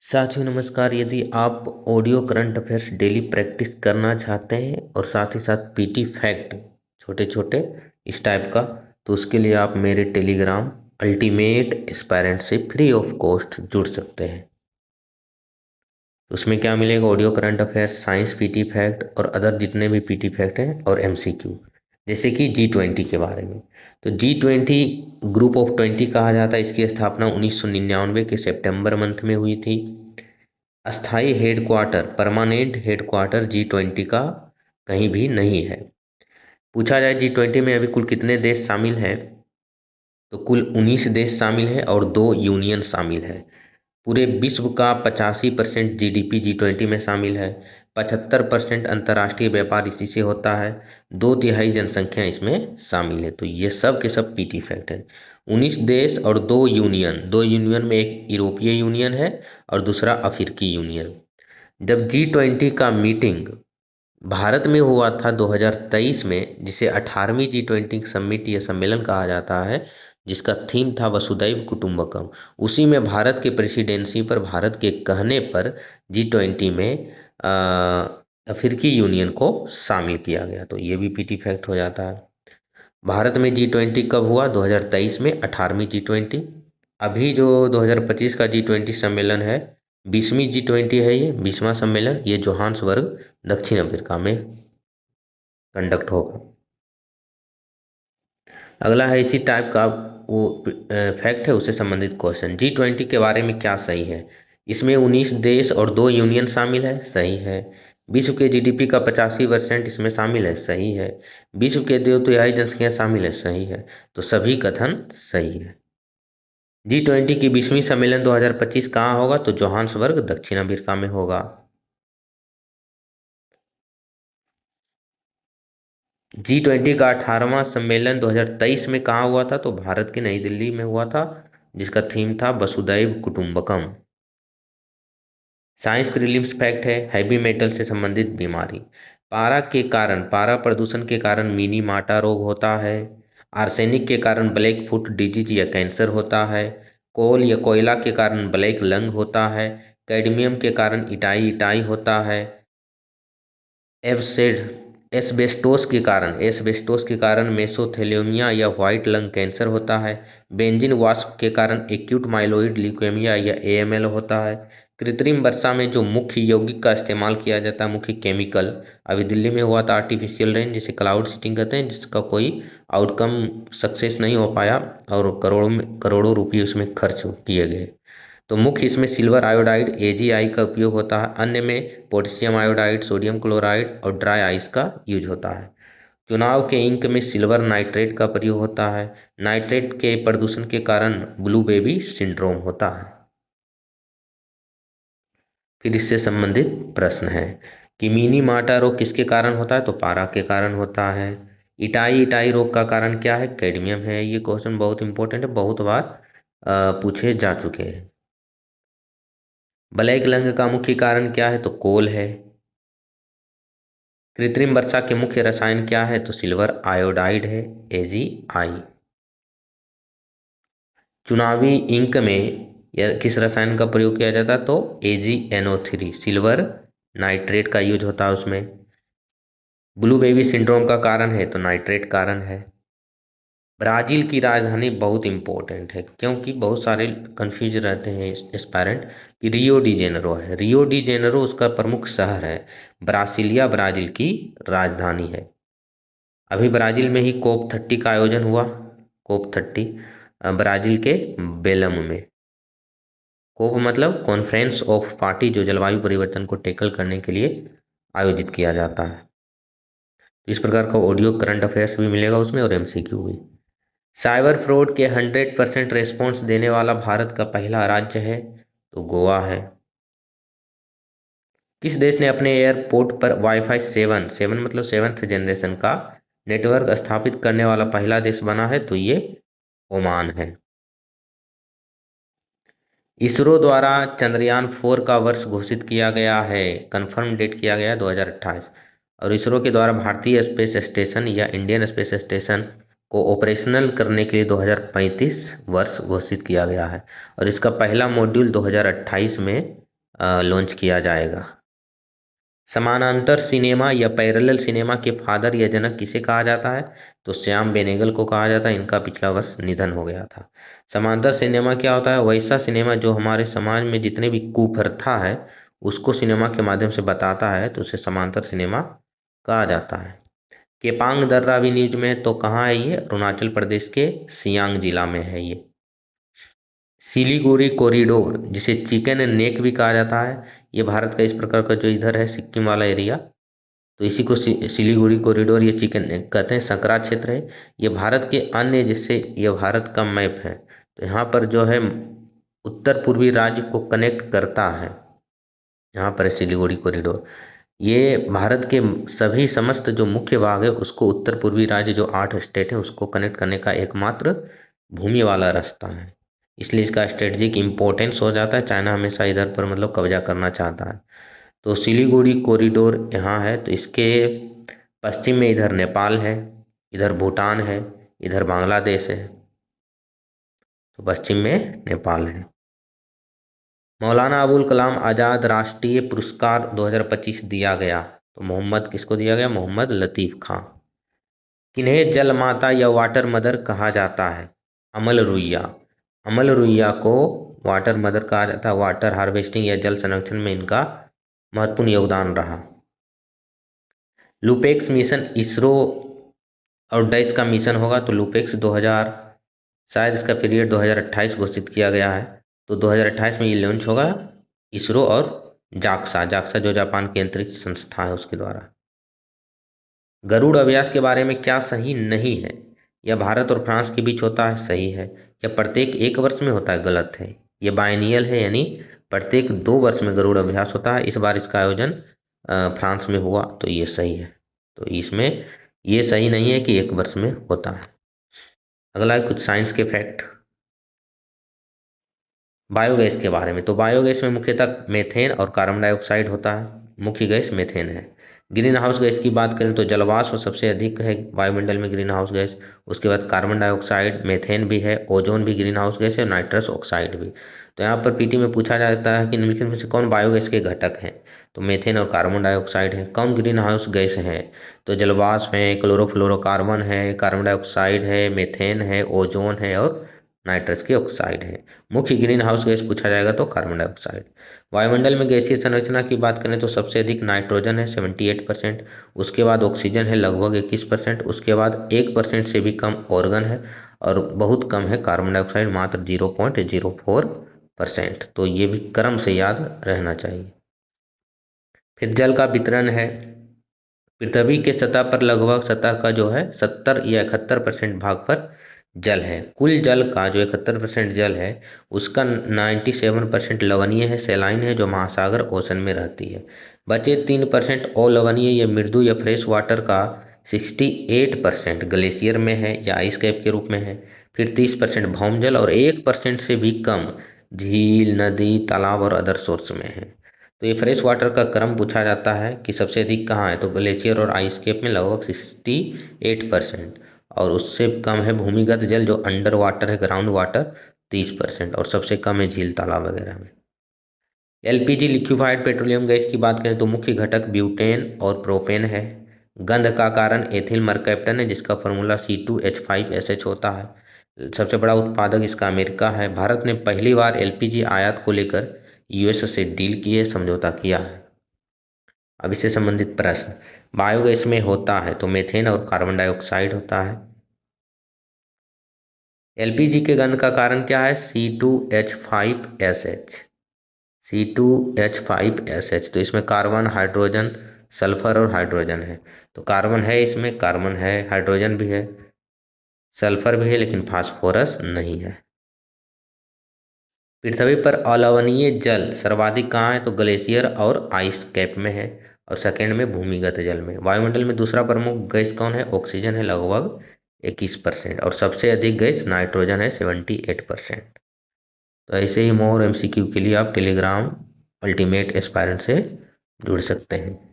साथियों नमस्कार। यदि आप audio current affairs daily practice करना चाहते हैं और साथ ही साथ पीटी फैक्ट छोटे छोटे इस टाइप का, तो उसके लिए आप मेरे टेलीग्राम अल्टीमेट एस्पायरेंट से फ्री ऑफ कॉस्ट जुड़ सकते हैं। तो उसमें क्या मिलेगा? Audio current affairs, science PT fact और अदर जितने भी पीटी फैक्ट हैं और एमसीक्यू, जैसे कि G20 के बारे में। तो G20 ग्रुप ऑफ 20 कहा जाता है। इसकी स्थापना 1999 के सितंबर मंथ में हुई थी। अस्थाई हेडक्वार्टर, परमानेंट हेडक्वार्टर G20 का कहीं भी नहीं है। पूछा जाए G20 में अभी कुल कितने देश शामिल हैं, तो कुल 19 देश शामिल हैं और 2 यूनियन शामिल है। पूरे विश्व का 85% GDP G20 में शामिल है। 75% अंतर्राष्ट्रीय व्यापार इसी से होता है। 2/3 जनसंख्या इसमें शामिल है। तो ये सब के सब पीटी फैक्ट है। 19 देश और 2 यूनियन, 2 यूनियन में एक यूरोपीय यूनियन है और दूसरा अफ्रीकी यूनियन। जब G20 का मीटिंग भारत में हुआ था 2023 में, जिसे 18वीं G20 समिट या सम्मेलन कहा जाता है, जिसका थीम था वसुधैव कुटुंबकम, उसी में भारत के प्रेसिडेंसी पर, भारत के कहने पर G20 में अफ्रीकी यूनियन को शामिल किया गया। तो ये भी पीटी फैक्ट हो जाता है। भारत में G20 कब हुआ? 2023 में 18वीं G20। अभी जो 2025 का G20 सम्मेलन है, 20वीं G20 है। ये 20वां सम्मेलन, ये जोहान्सबर्ग दक्षिण अफ्रीका में कंडक्ट होगा। अगला है इसी टाइप का वो फैक्ट है, उससे संबंधित क्वेश्चन। G20 के बारे में क्या सही है? इसमें 19 देश और 2 यूनियन शामिल है, सही है। विश्व के जीडीपी का 85% इसमें शामिल है, सही है। विश्व के 2/3 जनसंख्या शामिल है, सही है। तो सभी कथन सही है। G20 की 20वीं सम्मेलन 2025 कहाँ होगा? तो जोहान्सबर्ग दक्षिण अफ्रीका में होगा। G20 का 18वां सम्मेलन 2023 में कहाँ हुआ था? तो भारत के नई दिल्ली में हुआ था, जिसका थीम था वसुधैव कुटुंबकम। साइंस प्रीलिम्स फैक्ट है, हैवी मेटल से संबंधित बीमारी। पारा प्रदूषण के कारण मिनी माटा रोग होता है। आर्सेनिक के कारण ब्लैक फुट डिजीज या कैंसर होता है। कोल या कोयला के कारण ब्लैक लंग होता है। कैडमियम के कारण इटाई इटाई होता है। एब्सेड एस्बेस्टोस के कारण मेसोथेलियोमिया या व्हाइट लंग कैंसर होता है। बेंजीन वाष्प के कारण एक्यूट माइलोइड ल्यूकेमिया या AML होता है। कृत्रिम वर्षा में जो मुख्य यौगिक का इस्तेमाल किया जाता है, मुख्य केमिकल, अभी दिल्ली में हुआ था आर्टिफिशियल रेन, जिसे क्लाउड सीडिंग कहते हैं, जिसका कोई आउटकम सक्सेस नहीं हो पाया और करोड़ों रुपये उसमें खर्च किए गए। तो मुख्य इसमें सिल्वर आयोडाइड AgI का उपयोग होता है। अन्य में पोटेशियम आयोडाइड, सोडियम क्लोराइड और ड्राई आइस का यूज होता है। चुनाव के इंक में सिल्वर नाइट्रेट का प्रयोग होता है। नाइट्रेट के प्रदूषण के कारण ब्लू बेबी सिंड्रोम होता है। फिर इससे संबंधित प्रश्न है कि मिनी माटा रोग किसके कारण होता है? तो पारा के कारण होता है। इटाई इटाई रोग का कारण क्या है? कैडमियम है। ये क्वेश्चन बहुत इंपॉर्टेंट है, बहुत बार पूछे जा चुके हैं। ब्लैक लंग का मुख्य कारण क्या है? तो कोल है। कृत्रिम वर्षा के मुख्य रसायन क्या है? तो सिल्वर आयोडाइड है, AgI। चुनावी इंक में किस रसायन का प्रयोग किया जाता है? तो AgNO3, सिल्वर नाइट्रेट का यूज होता है उसमें। ब्लू बेबी सिंड्रोम का कारण है तो नाइट्रेट कारण है। ब्राजील की राजधानी बहुत इंपॉर्टेंट है, क्योंकि बहुत सारे कंफ्यूज रहते हैं एस्पायरेंट कि रियो डी जेनेरो है। रियो डी जेनेरो उसका प्रमुख शहर है। ब्रासिलिया ब्राजील की राजधानी है। अभी ब्राजील में ही COP30 का आयोजन हुआ। COP30 ब्राजील के बेलम में। कोप मतलब कॉन्फ्रेंस ऑफ पार्टी, जो जलवायु परिवर्तन को टैकल करने के लिए आयोजित किया जाता है। इस प्रकार का ऑडियो करंट अफेयर्स भी मिलेगा उसमें और MCQ भी। साइबर फ्रॉड के 100% रेस्पॉन्स देने वाला भारत का पहला राज्य है तो गोवा है। किस देश ने अपने एयरपोर्ट पर वाईफाई 7 मतलब 7th जनरेशन का नेटवर्क स्थापित करने वाला पहला देश बना है? तो ये ओमान है। इसरो द्वारा चंद्रयान 4 का वर्ष घोषित किया गया है, कंफर्म डेट किया गया है 2028। और इसरो के द्वारा भारतीय स्पेस स्टेशन या इंडियन स्पेस स्टेशन को ऑपरेशनल करने के लिए 2035 वर्ष घोषित किया गया है। और इसका पहला मॉड्यूल 2028 में लॉन्च किया जाएगा। समानांतर सिनेमा या पैरेलल सिनेमा के फादर या जनक किसे कहा जाता है? तो श्याम बेनेगल को कहा जाता है। इनका पिछला वर्ष निधन हो गया था। समांतर सिनेमा क्या होता है? वैसा सिनेमा जो हमारे समाज में जितने भी कुप्रथा है उसको सिनेमा के माध्यम से बताता है, तो उसे समांतर सिनेमा कहा जाता है। केपांग दर्रा भी न्यूज में, तो कहाँ है ये? अरुणाचल प्रदेश के सियांग जिला में है ये। सिलीगुड़ी कॉरिडोर, जिसे चिकन नेक भी कहा जाता है, ये भारत का इस प्रकार का जो इधर है सिक्किम वाला एरिया, तो इसी को सिलीगुड़ी कॉरिडोर या चिकन नेक कहते हैं। संकरा क्षेत्र है ये भारत के अन्य, जिससे ये भारत का मैप है, तो यहाँ पर जो है उत्तर पूर्वी राज्य को कनेक्ट करता है। यहाँ पर सिलीगुड़ी कॉरिडोर, ये भारत के सभी समस्त जो मुख्य भाग है उसको उत्तर पूर्वी राज्य जो 8 स्टेट है उसको कनेक्ट करने का एकमात्र भूमि वाला रास्ता है, इसलिए इसका स्ट्रेटेजिक इम्पोर्टेंस हो जाता है। चाइना हमेशा इधर पर मतलब कब्जा करना चाहता है। तो सिलीगुड़ी कॉरिडोर यहाँ है, तो इसके पश्चिम में इधर नेपाल है, इधर भूटान है, इधर बांग्लादेश है, तो पश्चिम में नेपाल है। मौलाना अबुल कलाम आज़ाद राष्ट्रीय पुरस्कार 2025 दिया गया, तो मोहम्मद किसको दिया गया? मोहम्मद लतीफ़ खां। किन्हें जल माता या वाटर मदर कहा जाता है? अमल रुइया। अमल रुइया को वाटर मदर कहा जाता है। वाटर हार्वेस्टिंग या जल संरक्षण में इनका महत्वपूर्ण योगदान रहा। लुपेक्स मिशन इसरो और डैश का मिशन होगा, तो लुपेक्स 2000, शायद इसका पीरियड 2028 घोषित किया गया है, तो 2028 में ये लॉन्च होगा इसरो और जाक्सा जो जापान की अंतरिक्ष संस्था है उसके द्वारा। गरुड़ अभ्यास के बारे में क्या सही नहीं है? यह भारत और फ्रांस के बीच होता है, सही है। यह प्रत्येक 1 वर्ष में होता है, गलत है। यह बायनियल है, यानी प्रत्येक 2 वर्ष में गरुड़ अभ्यास होता है। इस बार इसका आयोजन फ्रांस में हुआ, तो ये सही है। तो इसमें ये सही नहीं है कि 1 वर्ष में होता है। अगला है कुछ साइंस के फैक्ट बायोगैस के बारे में। तो बायोगैस में मुख्यतः मेथेन और कार्बन डाइऑक्साइड होता है। मुख्य गैस मेथेन है। ग्रीन हाउस गैस की बात करें तो जलवाष्प सबसे अधिक है वायुमंडल में ग्रीन हाउस गैस, उसके बाद कार्बन डाइऑक्साइड, मेथेन भी है, ओजोन भी ग्रीन हाउस गैस है, और नाइट्रस ऑक्साइड भी। तो यहाँ पर पीटी में पूछा जाता है कि निम्नलिखित में से कौन बायोगैस के घटक हैं? तो मेथेन और कार्बन डाइऑक्साइड है। कौन ग्रीन हाउस गैस है? तो जलवाष्प है, क्लोरोफ्लोरोकार्बन है, कार्बन डाइऑक्साइड है, मेथेन है, ओजोन है और नाइट्रस की ऑक्साइड है। मुख्य ग्रीन हाउस गैस पूछा जाएगा तो कार्बन डाइऑक्साइड। वायुमंडल में गैसीय संरचना की बात करें तो सबसे अधिक नाइट्रोजन है 78%, उसके बाद ऑक्सीजन है लगभग 21%, उसके बाद 1% से भी कम ऑर्गन है, और बहुत कम है कार्बन डाइऑक्साइड, मात्र 0.04%। तो ये भी क्रम से याद रहना चाहिए। फिर जल का वितरण है। पृथ्वी के सतह पर लगभग सतह का जो है 70 या 71% भाग पर जल है। कुल जल का जो 71% जल है उसका 97% लवणीय है, सैलाइन है, जो महासागर ओशन में रहती है। बचे 3% अलवणीय या मृदु या फ्रेश वाटर का 68% ग्लेशियर में है या आइस कैप के रूप में है। फिर 30% भौम जल और 1% से भी कम झील, नदी, तालाब और अदर सोर्स में है। तो ये फ्रेश वाटर का क्रम पूछा जाता है कि सबसे अधिक कहाँ है, तो ग्लेशियर और आइस कैप में लगभग 68%, और उससे कम है भूमिगत जल जो अंडर वाटर है, ग्राउंड वाटर 30%, और सबसे कम है झील, तालाब वगैरह में। एलपीजी लिक्विफाइड पेट्रोलियम गैस की बात करें तो मुख्य घटक ब्यूटेन और प्रोपेन है। गंध का कारण एथिल मरकैप्टन है जिसका फॉर्मूला C2H5SH होता है। सबसे बड़ा उत्पादक इसका अमेरिका है। भारत ने पहली बार एलपीजी आयात को लेकर यूएस से डील की है, समझौता किया है। अब इससे संबंधित प्रश्न, बायोगैस में होता है तो मेथेन और कार्बन डाइऑक्साइड होता है। एलपीजी के गंध का कारण क्या है? C2H5SH। C2H5SH, तो इसमें कार्बन, हाइड्रोजन, सल्फर और हाइड्रोजन है। तो कार्बन है, इसमें कार्बन है, हाइड्रोजन भी है, सल्फर भी है, लेकिन फास्फोरस नहीं है। पृथ्वी पर अलवणीय जल सर्वाधिक कहाँ है? तो ग्लेशियर और आइस कैप में है, और सेकेंड में भूमिगत जल में। वायुमंडल में दूसरा प्रमुख गैस कौन है? ऑक्सीजन है लगभग 21%, और सबसे अधिक गैस नाइट्रोजन है 78%। तो ऐसे ही मोर MCQ के लिए आप टेलीग्राम अल्टीमेट एस्पायरेंट से जुड़ सकते हैं।